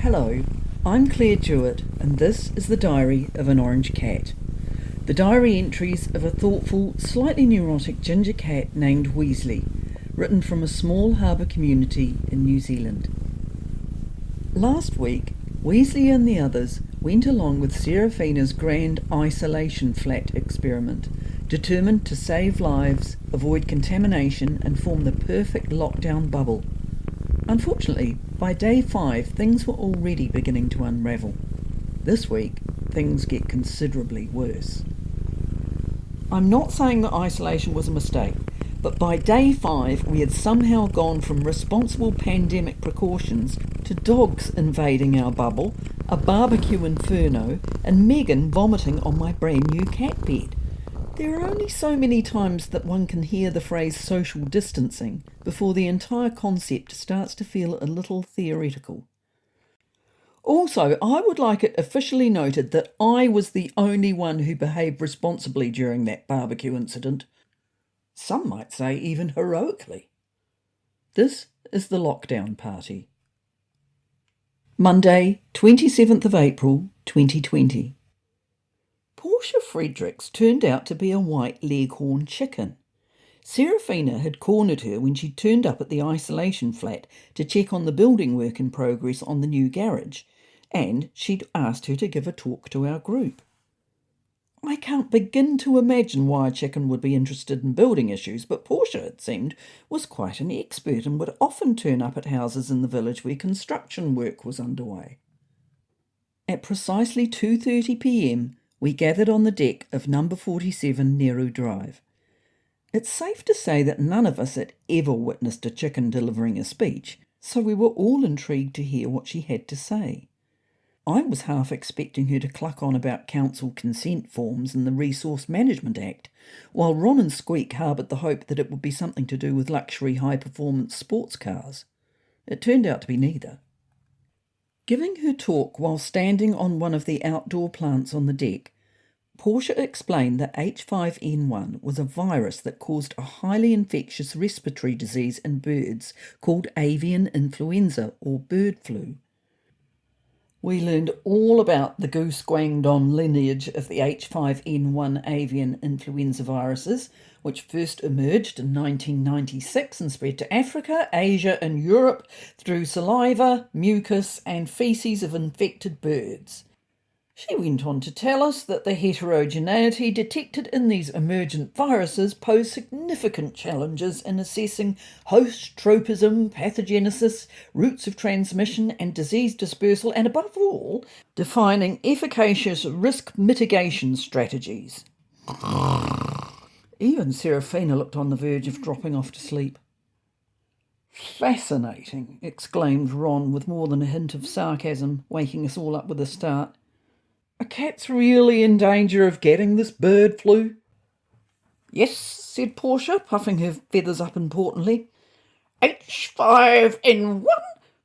Hello, I'm Claire Jewitt, and this is the Diary of an Orange Cat. The diary entries of a thoughtful, slightly neurotic ginger cat named Weasley, written from a small harbour community in New Zealand. Last week, Weasley and the others went along with Serafina's grand isolation flat experiment, determined to save lives, avoid contamination, and form the perfect lockdown bubble. Unfortunately, by day 5, things were already beginning to unravel. This week, things get considerably worse. I'm not saying that isolation was a mistake, but by day 5, we had somehow gone from responsible pandemic precautions to dogs invading our bubble, a barbecue inferno, and Meghan vomiting on my brand new cat bed. There are only so many times that one can hear the phrase social distancing before the entire concept starts to feel a little theoretical. Also, I would like it officially noted that I was the only one who behaved responsibly during that barbecue incident. Some might say even heroically. This is the lockdown party. Monday, 27th of April, 2020. Portia Fredericks turned out to be a white leghorn chicken. Serafina had cornered her when she turned up at the isolation flat to check on the building work in progress on the new garage, and she'd asked her to give a talk to our group. I can't begin to imagine why a chicken would be interested in building issues, but Portia, it seemed, was quite an expert and would often turn up at houses in the village where construction work was underway. At precisely 2:30 p.m, we gathered on the deck of number 47 Nehru Drive. It's safe to say that none of us had ever witnessed a chicken delivering a speech, so we were all intrigued to hear what she had to say. I was half expecting her to cluck on about council consent forms and the Resource Management Act, while Ron and Squeak harboured the hope that it would be something to do with luxury high-performance sports cars. It turned out to be neither. Giving her talk while standing on one of the outdoor plants on the deck, Portia explained that H5N1 was a virus that caused a highly infectious respiratory disease in birds called avian influenza or bird flu. We learned all about the goose guangdong lineage of the H5N1 avian influenza viruses, which first emerged in 1996 and spread to Africa, Asia and Europe through saliva, mucus and faeces of infected birds. She went on to tell us that the heterogeneity detected in these emergent viruses pose significant challenges in assessing host tropism, pathogenesis, routes of transmission and disease dispersal, and above all, defining efficacious risk mitigation strategies. Even Serafina looked on the verge of dropping off to sleep. "Fascinating," exclaimed Ron with more than a hint of sarcasm, waking us all up with a start. "A cat's really in danger of getting this bird flu?" "Yes," said Portia, puffing her feathers up importantly. "H5N1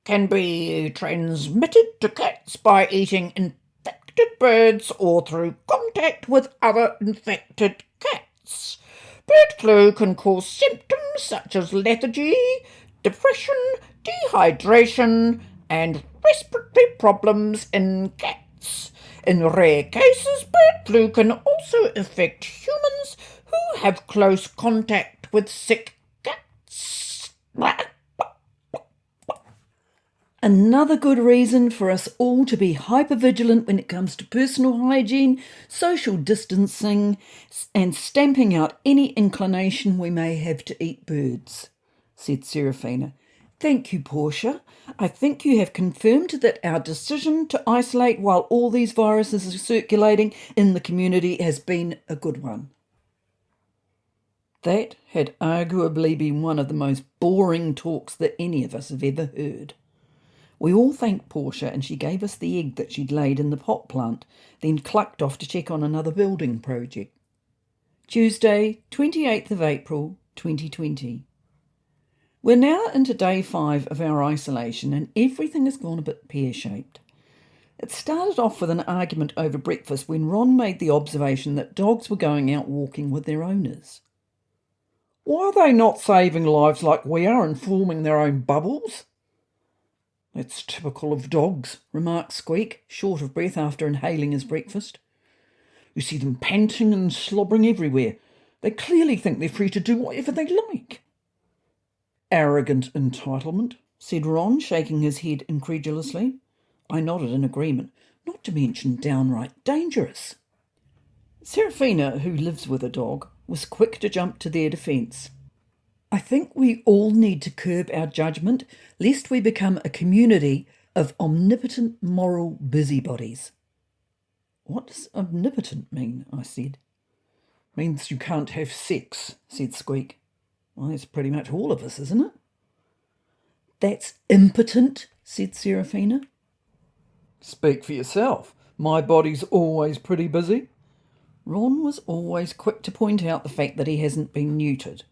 can be transmitted to cats by eating infected birds or through contact with other infected cats. Bird flu can cause symptoms such as lethargy, depression, dehydration, and respiratory problems in cats. In rare cases, bird flu can also affect humans who have close contact with sick cats." Another good reason for us all to be hypervigilant when it comes to personal hygiene, social distancing, and stamping out any inclination we may have to eat birds, said Serafina. "Thank you, Portia. I think you have confirmed that our decision to isolate while all these viruses are circulating in the community has been a good one." That had arguably been one of the most boring talks that any of us have ever heard. We all thanked Portia and she gave us the egg that she'd laid in the pot plant, then clucked off to check on another building project. Tuesday, 28th of April, 2020. We're now into day 5 of our isolation and everything has gone a bit pear-shaped. It started off with an argument over breakfast when Ron made the observation that dogs were going out walking with their owners. "Why are they not saving lives like we are and forming their own bubbles?" "That's typical of dogs," remarked Squeak, short of breath after inhaling his breakfast. "You see them panting and slobbering everywhere. They clearly think they're free to do whatever they like." "Arrogant entitlement," said Ron, shaking his head incredulously. I nodded in agreement, not to mention downright dangerous. Serafina, who lives with a dog, was quick to jump to their defence. "I think we all need to curb our judgment, lest we become a community of omnipotent moral busybodies." "What does omnipotent mean?" I said. "Means you can't have sex," said Squeak. "Well, that's pretty much all of us, isn't it?" "That's impotent," said Serafina. "Speak for yourself. My body's always pretty busy." Ron was always quick to point out the fact that he hasn't been neutered.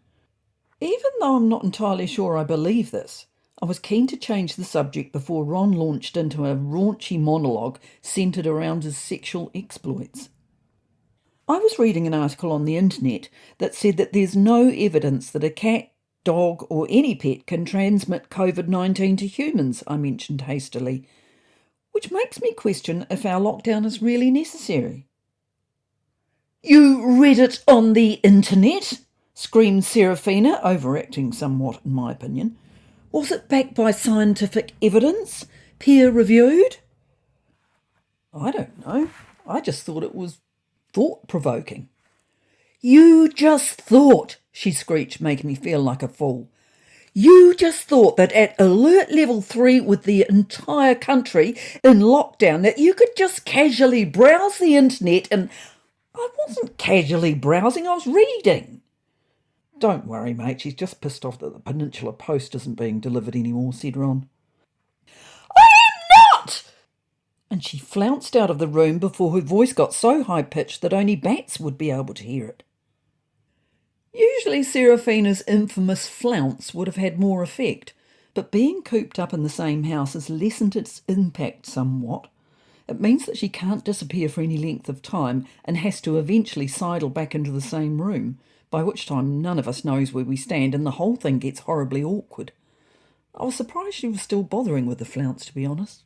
Even though I'm not entirely sure I believe this, I was keen to change the subject before Ron launched into a raunchy monologue centred around his sexual exploits. I was reading an article on the internet that said that there's no evidence that a cat, dog or any pet can transmit COVID-19 to humans, I mentioned hastily, which makes me question if our lockdown is really necessary. "You read it on the internet?" screamed Serafina, overacting somewhat in my opinion. "Was it backed by scientific evidence? Peer-reviewed?" "I don't know. I just thought it was thought-provoking." "You just thought," she screeched, making me feel like a fool. "You just thought that at alert level 3 with the entire country in lockdown that you could just casually browse the internet and..." "I wasn't casually browsing, I was reading." "Don't worry, mate, she's just pissed off that the Peninsula Post isn't being delivered anymore," said Ron. "I am not!" And she flounced out of the room before her voice got so high-pitched that only bats would be able to hear it. Usually Serafina's infamous flounce would have had more effect, but being cooped up in the same house has lessened its impact somewhat. It means that she can't disappear for any length of time and has to eventually sidle back into the same room, by which time none of us knows where we stand and the whole thing gets horribly awkward. I was surprised she was still bothering with the flounce, to be honest.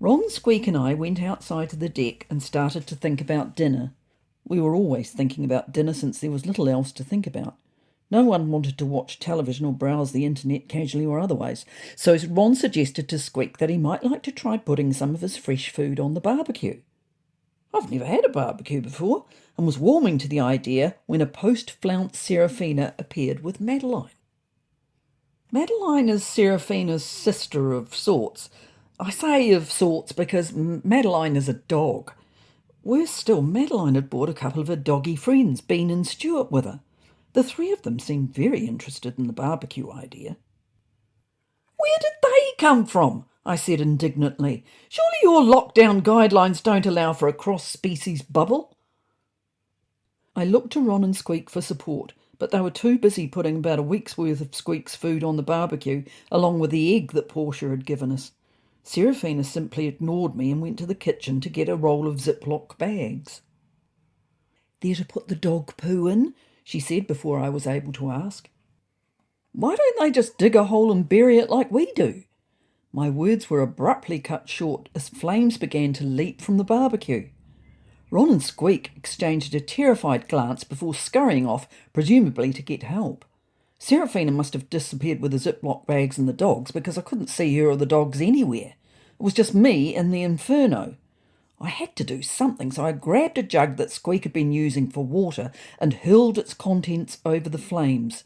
Ron, Squeak and I went outside to the deck and started to think about dinner. We were always thinking about dinner since there was little else to think about. No one wanted to watch television or browse the internet casually or otherwise, so Ron suggested to Squeak that he might like to try putting some of his fresh food on the barbecue. I've never had a barbecue before, and was warming to the idea when a post-flounce Serafina appeared with Madeline. Madeline is Serafina's sister of sorts. I say of sorts because Madeline is a dog. Worse still, Madeline had brought a couple of her doggy friends, Bean and Stuart, with her. The three of them seemed very interested in the barbecue idea. "Where did they come from?" I said indignantly. "Surely your lockdown guidelines don't allow for a cross-species bubble?" I looked to Ron and Squeak for support, but they were too busy putting about a week's worth of Squeak's food on the barbecue, along with the egg that Portia had given us. Serafina simply ignored me and went to the kitchen to get a roll of Ziploc bags. "There to put the dog poo in?" she said before I was able to ask. "Why don't they just dig a hole and bury it like we do?" My words were abruptly cut short as flames began to leap from the barbecue. Ron and Squeak exchanged a terrified glance before scurrying off, presumably to get help. Serafina must have disappeared with the Ziploc bags and the dogs, because I couldn't see her or the dogs anywhere. It was just me and the inferno. I had to do something, so I grabbed a jug that Squeak had been using for water and hurled its contents over the flames.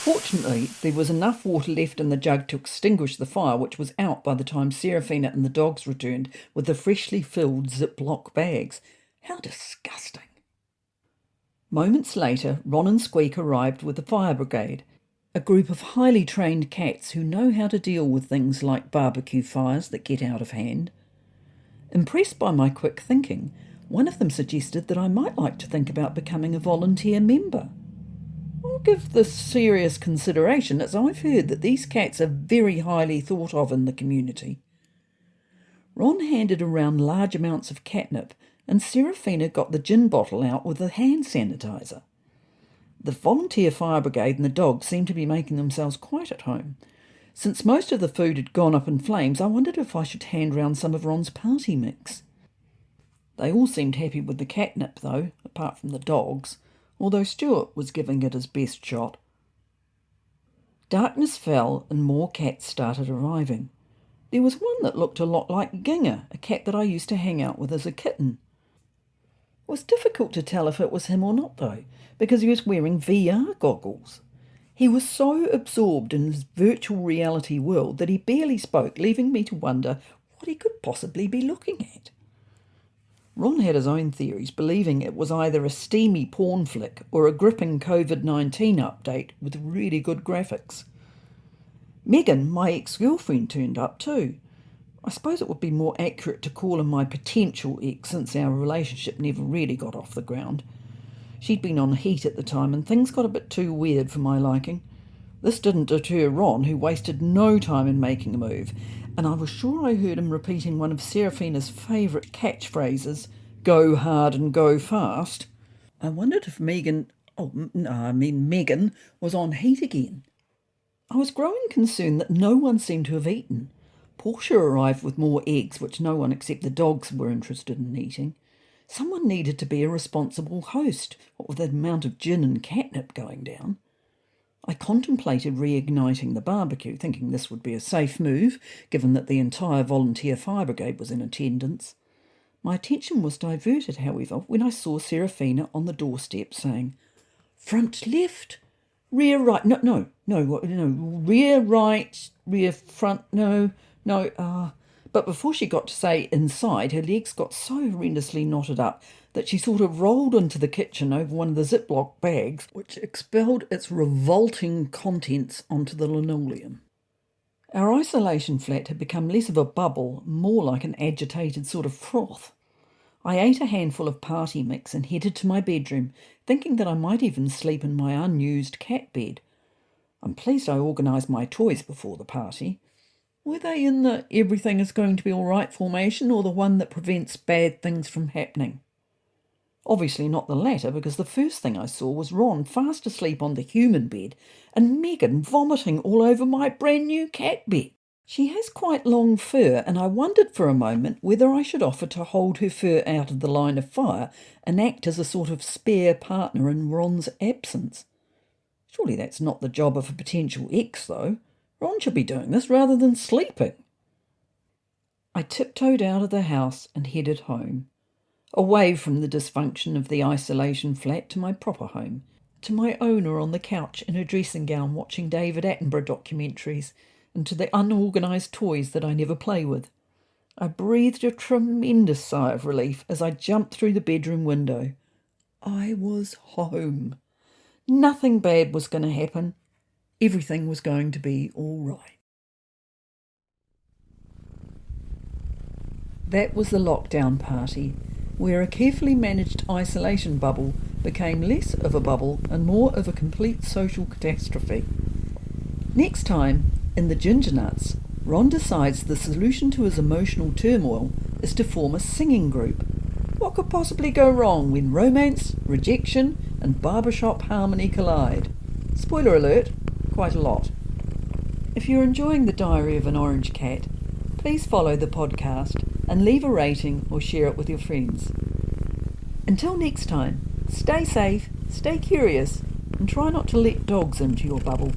Fortunately, there was enough water left in the jug to extinguish the fire, which was out by the time Serafina and the dogs returned with the freshly filled Ziploc bags. How disgusting. Moments later, Ron and Squeak arrived with the fire brigade, a group of highly trained cats who know how to deal with things like barbecue fires that get out of hand. Impressed by my quick thinking, one of them suggested that I might like to think about becoming a volunteer member. I'll give this serious consideration, as I've heard that these cats are very highly thought of in the community. Ron handed around large amounts of catnip, and Serafina got the gin bottle out with a hand sanitizer. The volunteer fire brigade and the dogs seemed to be making themselves quite at home. Since most of the food had gone up in flames, I wondered if I should hand round some of Ron's party mix. They all seemed happy with the catnip, though, apart from the dogs, although Stuart was giving it his best shot. Darkness fell and more cats started arriving. There was one that looked a lot like Ginger, a cat that I used to hang out with as a kitten. It was difficult to tell if it was him or not, though, because he was wearing VR goggles. He was so absorbed in his virtual reality world that he barely spoke, leaving me to wonder what he could possibly be looking at. Ron had his own theories, believing it was either a steamy porn flick or a gripping COVID-19 update with really good graphics. Meghan, my ex-girlfriend, turned up too. I suppose it would be more accurate to call him my potential ex, since our relationship never really got off the ground. She'd been on heat at the time and things got a bit too weird for my liking. This didn't deter Ron, who wasted no time in making a move, and I was sure I heard him repeating one of Serafina's favourite catchphrases, "Go hard and go fast." I wondered if Meghan was on heat again. I was growing concerned that no one seemed to have eaten. Portia arrived with more eggs, which no one except the dogs were interested in eating. Someone needed to be a responsible host, what with the amount of gin and catnip going down. I contemplated reigniting the barbecue, thinking this would be a safe move, given that the entire volunteer fire brigade was in attendance. My attention was diverted, however, when I saw Serafina on the doorstep saying, "Front left, rear right, rear right, rear front, But before she got to say inside, her legs got so horrendously knotted up that she sort of rolled into the kitchen over one of the Ziploc bags, which expelled its revolting contents onto the linoleum. Our isolation flat had become less of a bubble, more like an agitated sort of froth. I ate a handful of party mix and headed to my bedroom, thinking that I might even sleep in my unused cat bed. I'm pleased I organised my toys before the party. Were they in the everything is going to be all right formation, or the one that prevents bad things from happening? Obviously not the latter, because the first thing I saw was Ron fast asleep on the human bed and Meghan vomiting all over my brand new cat bed. She has quite long fur, and I wondered for a moment whether I should offer to hold her fur out of the line of fire and act as a sort of spare partner in Ron's absence. Surely that's not the job of a potential ex, though. Ron should be doing this rather than sleeping. I tiptoed out of the house and headed home, away from the dysfunction of the isolation flat to my proper home, to my owner on the couch in a dressing gown watching David Attenborough documentaries, and to the unorganised toys that I never play with. I breathed a tremendous sigh of relief as I jumped through the bedroom window. I was home. Nothing bad was going to happen. Everything was going to be all right. That was the lockdown party, where a carefully managed isolation bubble became less of a bubble and more of a complete social catastrophe. Next time, in the Ginger Nuts, Ron decides the solution to his emotional turmoil is to form a singing group. What could possibly go wrong when romance, rejection, and barbershop harmony collide? Spoiler alert, quite a lot. If you're enjoying the Diary of an Orange Cat, please follow the podcast and leave a rating or share it with your friends. Until next time, stay safe, stay curious, and try not to let dogs into your bubble.